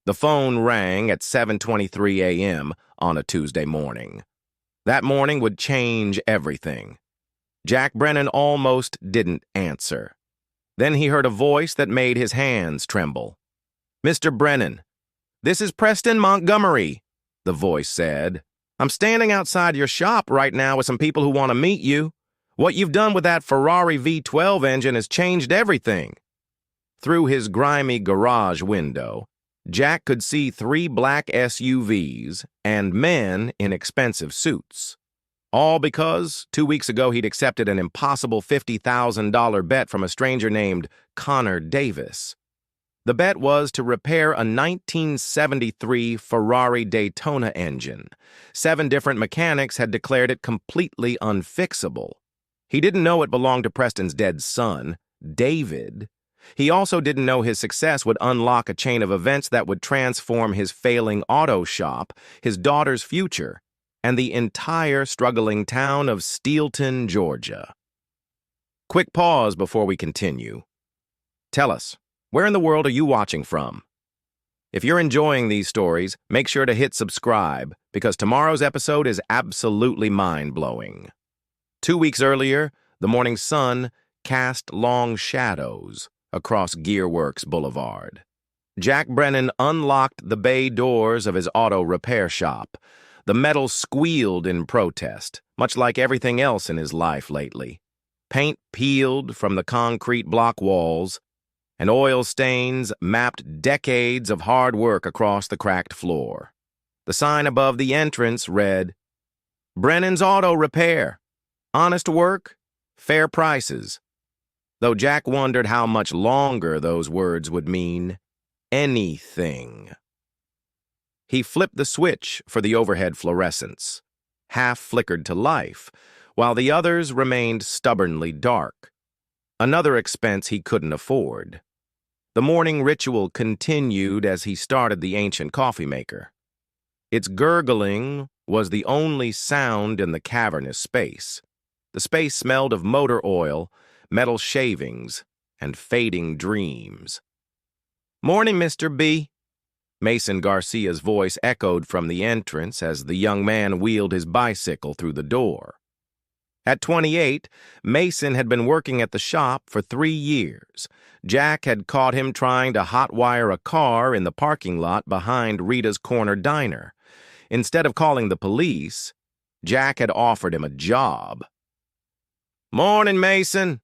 The phone rang at 7:23 a.m. on a Tuesday morning. That morning would change everything. Jack Brennan almost didn't answer. Then he heard a voice that made his hands tremble. "Mr. Brennan, this is Preston Montgomery," the voice said. "I'm standing outside your shop right now with some people who want to meet you. What you've done with that Ferrari V12 engine has changed everything." Through his grimy garage window, Jack could see 3 black SUVs and men in expensive suits. All because 2 weeks ago he'd accepted an impossible $50,000 bet from a stranger named Connor Davis. The bet was to repair a 1973 Ferrari Daytona engine. 7 different mechanics had declared it completely unfixable. He didn't know it belonged to Preston's dead son, David. He also didn't know his success would unlock a chain of events that would transform his failing auto shop, his daughter's future, and the entire struggling town of Steelton, Georgia. Quick pause before we continue. Tell us, where in the world are you watching from? If you're enjoying these stories, make sure to hit subscribe, because tomorrow's episode is absolutely mind-blowing. 2 weeks earlier, the morning sun cast long shadows across Gearworks Boulevard. Jack Brennan unlocked the bay doors of his auto repair shop. The metal squealed in protest, much like everything else in his life lately. Paint peeled from the concrete block walls, and oil stains mapped decades of hard work across the cracked floor. The sign above the entrance read, "Brennan's Auto Repair. Honest work, fair prices." Though Jack wondered how much longer those words would mean anything. He flipped the switch for the overhead fluorescents, half flickered to life, while the others remained stubbornly dark. Another expense he couldn't afford. The morning ritual continued as he started the ancient coffee maker. Its gurgling was the only sound in the cavernous space. The space smelled of motor oil, metal shavings, and fading dreams. "Morning, Mr. B." Mason Garcia's voice echoed from the entrance as the young man wheeled his bicycle through the door. At 28, Mason had been working at the shop for 3 years. Jack had caught him trying to hotwire a car in the parking lot behind Rita's Corner Diner. Instead of calling the police, Jack had offered him a job. "Morning, Mason.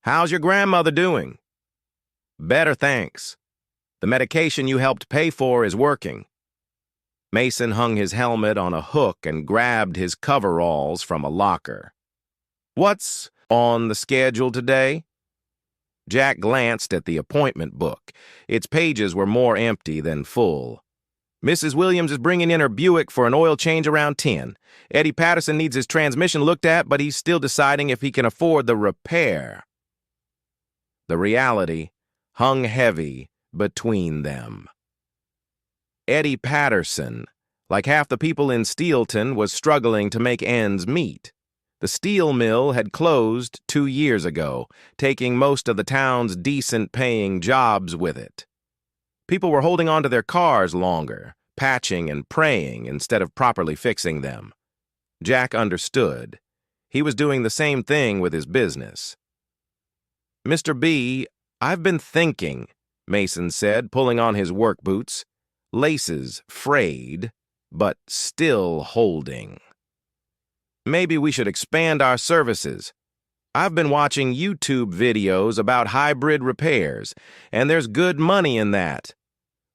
How's your grandmother doing?" "Better, thanks. The medication you helped pay for is working." Mason hung his helmet on a hook and grabbed his coveralls from a locker. "What's on the schedule today?" Jack glanced at the appointment book. Its pages were more empty than full. "Mrs. Williams is bringing in her Buick for an oil change around 10. Eddie Patterson needs his transmission looked at, but he's still deciding if he can afford the repair." The reality hung heavy between them. Eddie Patterson, like half the people in Steelton, was struggling to make ends meet. The steel mill had closed 2 years ago, taking most of the town's decent-paying jobs with it. People were holding on to their cars longer, patching and praying instead of properly fixing them. Jack understood. He was doing the same thing with his business. "Mr. B, I've been thinking," Mason said, pulling on his work boots, laces frayed, but still holding. "Maybe we should expand our services. I've been watching YouTube videos about hybrid repairs, and there's good money in that."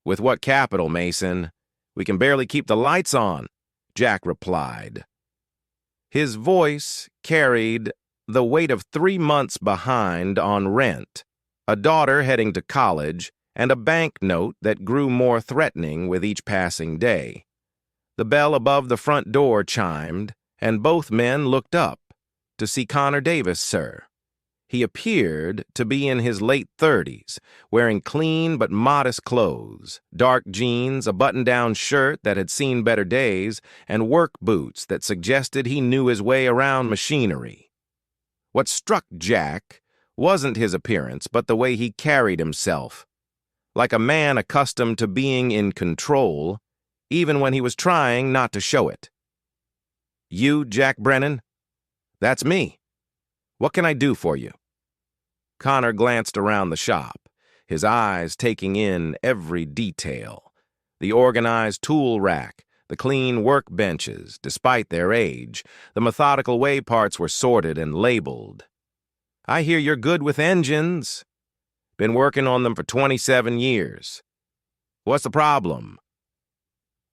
"With what capital, Mason? We can barely keep the lights on," Jack replied. His voice carried the weight of 3 months behind on rent, a daughter heading to college, and a bank note that grew more threatening with each passing day. The bell above the front door chimed, and both men looked up to see Connor Davis, sir. He appeared to be in his late 30s, wearing clean but modest clothes, dark jeans, a button-down shirt that had seen better days, and work boots that suggested he knew his way around machinery. What struck Jack wasn't his appearance, but the way he carried himself. like a man accustomed to being in control, even when he was trying not to show it. "You, Jack Brennan?" "That's me. What can I do for you?" Connor glanced around the shop, his eyes taking in every detail. The organized tool rack, the clean workbenches, despite their age, the methodical way parts were sorted and labeled. "I hear you're good with engines. Been working on them for 27 years. What's the problem?"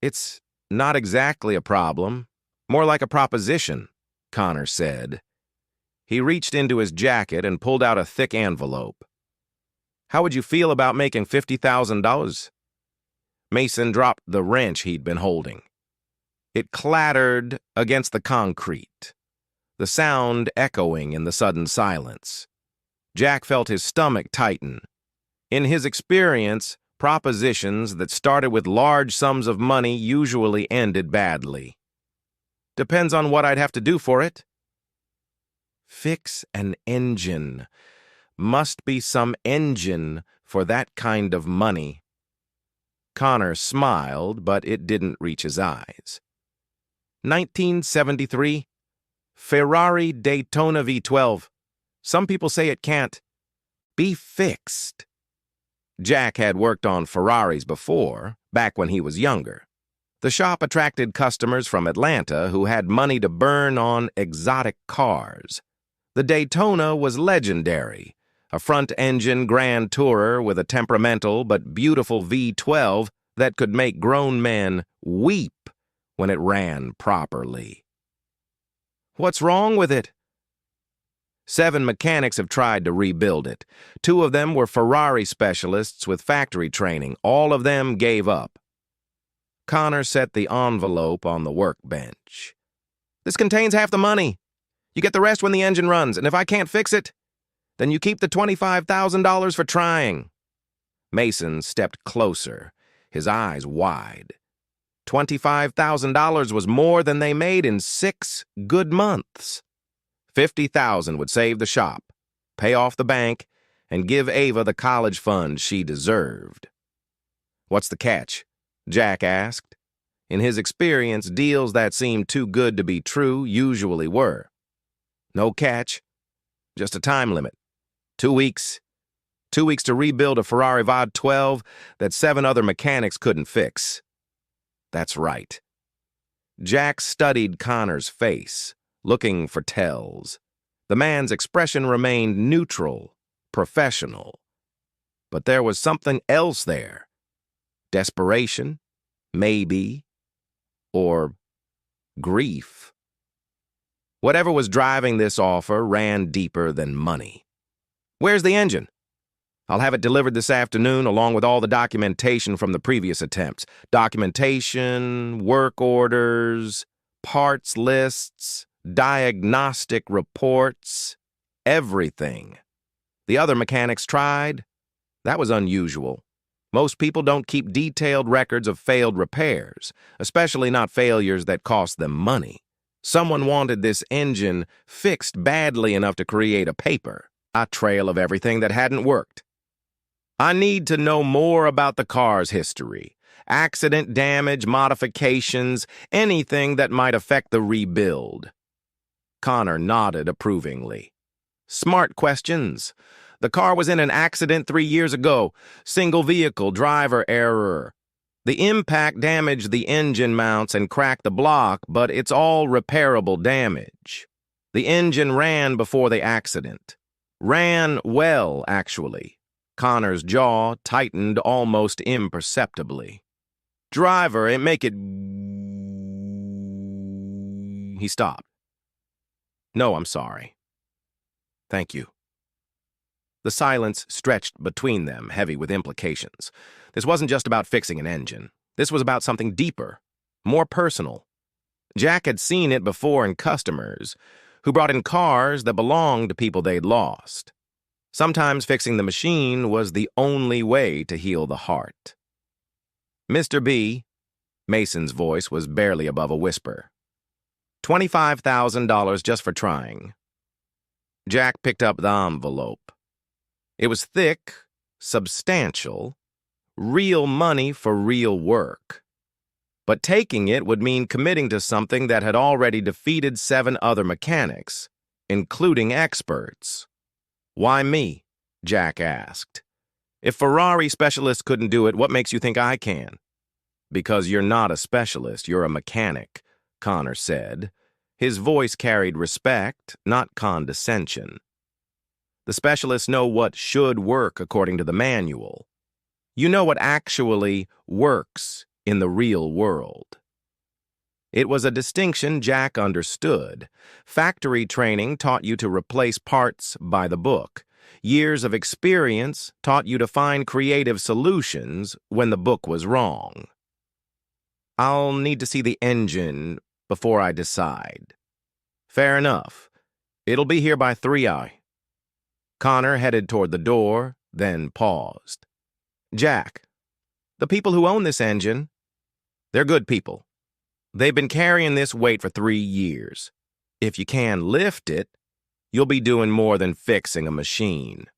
"It's not exactly a problem, more like a proposition," Connor said. He reached into his jacket and pulled out a thick envelope. "How would you feel about making $50,000? Mason dropped the wrench he'd been holding. It clattered against the concrete, the sound echoing in the sudden silence. Jack felt his stomach tighten. In his experience, propositions that started with large sums of money usually ended badly. "Depends on what I'd have to do for it." Fix an engine. Must be some engine for that kind of money. Connor smiled, but it didn't reach his eyes. 1973, Ferrari Daytona V12. Some people say it can't be fixed. Jack had worked on Ferraris before, back when he was younger. The shop attracted customers from Atlanta who had money to burn on exotic cars. The Daytona was legendary, a front-engine grand tourer with a temperamental but beautiful V12 that could make grown men weep when it ran properly. "What's wrong with it?" 7 mechanics have tried to rebuild it. 2 of them were Ferrari specialists with factory training. All of them gave up. Connor set the envelope on the workbench. "This contains half the money. You get the rest when the engine runs, and if I can't fix it, then you keep the $25,000 for trying." Mason stepped closer, his eyes wide. $25,000 was more than they made in 6 good months. $50,000 would save the shop, pay off the bank, and give Ava the college fund she deserved. "What's the catch?" Jack asked. In his experience, deals that seemed too good to be true usually were. "No catch. Just a time limit. 2 weeks. 2 weeks to rebuild a Ferrari V12 that 7 other mechanics couldn't fix." "That's right." Jack studied Connor's face, looking for tells. The man's expression remained neutral, professional. But there was something else there. Desperation, maybe, or grief. Whatever was driving this offer ran deeper than money. "Where's the engine?" "I'll have it delivered this afternoon along with all the documentation from the previous attempts. Documentation, work orders, parts lists, diagnostic reports, everything. The other mechanics tried. That was unusual. Most people don't keep detailed records of failed repairs, especially not failures that cost them money. Someone wanted this engine fixed badly enough to create a paper, a trail of everything that hadn't worked. I need to know more about the car's history, accident damage, modifications, anything that might affect the rebuild." Connor nodded approvingly. "Smart questions. The car was in an accident 3 years ago. Single vehicle, driver error. The impact damaged the engine mounts and cracked the block, but it's all repairable damage. The engine ran before the accident. Ran well, actually." Connor's jaw tightened almost imperceptibly. "Driver, make it..." He stopped. "No, I'm sorry. Thank you." The silence stretched between them, heavy with implications. This wasn't just about fixing an engine. This was about something deeper, more personal. Jack had seen it before in customers who brought in cars that belonged to people they'd lost. Sometimes fixing the machine was the only way to heal the heart. "Mr. B," Mason's voice was barely above a whisper. $25,000 just for trying. Jack picked up the envelope. It was thick, substantial, real money for real work. But taking it would mean committing to something that had already defeated 7 other mechanics, including experts. "Why me?" Jack asked. "If Ferrari specialists couldn't do it, what makes you think I can?" "Because you're not a specialist, you're a mechanic," Connor said. His voice carried respect, not condescension. "The specialists know what should work according to the manual. You know what actually works in the real world." It was a distinction Jack understood. Factory training taught you to replace parts by the book. Years of experience taught you to find creative solutions when the book was wrong. "I'll need to see the engine before I decide." "Fair enough. It'll be here by 3 Connor headed toward the door, then paused. "Jack, the people who own this engine, they're good people. They've been carrying this weight for 3 years. If you can lift it, you'll be doing more than fixing a machine."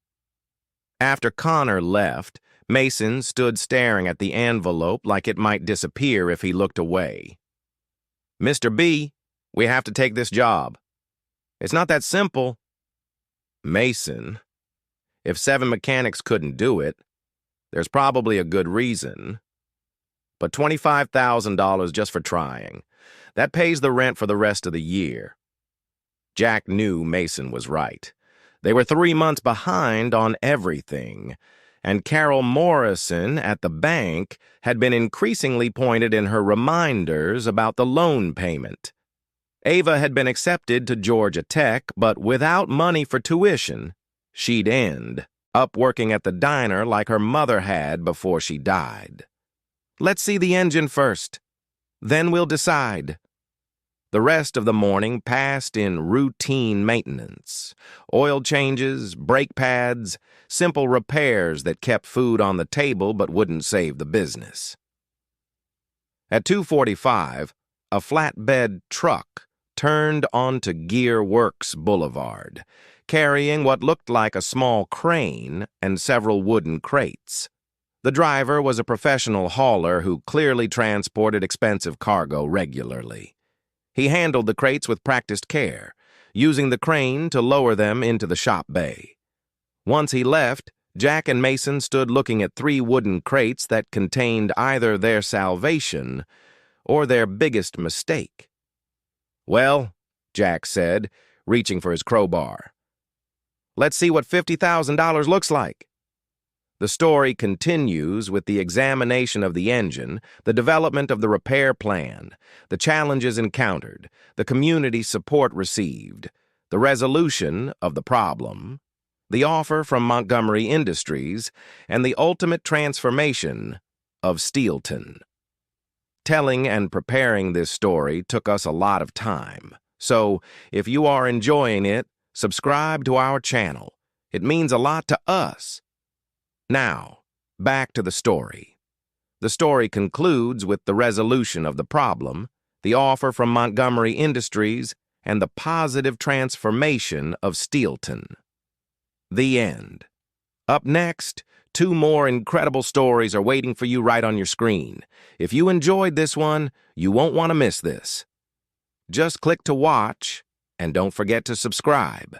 After Connor left, Mason stood staring at the envelope like it might disappear if he looked away. "Mr. B, we have to take this job." "It's not that simple." "Mason, if 7 mechanics couldn't do it, there's probably a good reason. But $25,000 just for trying. That pays the rent for the rest of the year." Jack knew Mason was right. They were 3 months behind on everything, and Carol Morrison at the bank had been increasingly pointed in her reminders about the loan payment. Ava had been accepted to Georgia Tech, but without money for tuition, she'd end up working at the diner like her mother had before she died. "Let's see the engine first. Then we'll decide." The rest of the morning passed in routine maintenance. Oil changes, brake pads, simple repairs that kept food on the table but wouldn't save the business. At 2:45, a flatbed truck turned onto Gear Works Boulevard, carrying what looked like a small crane and several wooden crates. The driver was a professional hauler who clearly transported expensive cargo regularly. He handled the crates with practiced care, using the crane to lower them into the shop bay. Once he left, Jack and Mason stood looking at 3 wooden crates that contained either their salvation or their biggest mistake. "Well," Jack said, reaching for his crowbar, "let's see what $50,000 looks like." The story continues with the examination of the engine, the development of the repair plan, the challenges encountered, the community support received, the resolution of the problem, the offer from Montgomery Industries, and the ultimate transformation of Steelton. Telling and preparing this story took us a lot of time, so if you are enjoying it, subscribe to our channel. It means a lot to us. Now, back to the story. The story concludes with the resolution of the problem, the offer from Montgomery Industries, and the positive transformation of Steelton. The end. Up next, 2 more incredible stories are waiting for you right on your screen. If you enjoyed this one, you won't want to miss this. Just click to watch, and don't forget to subscribe.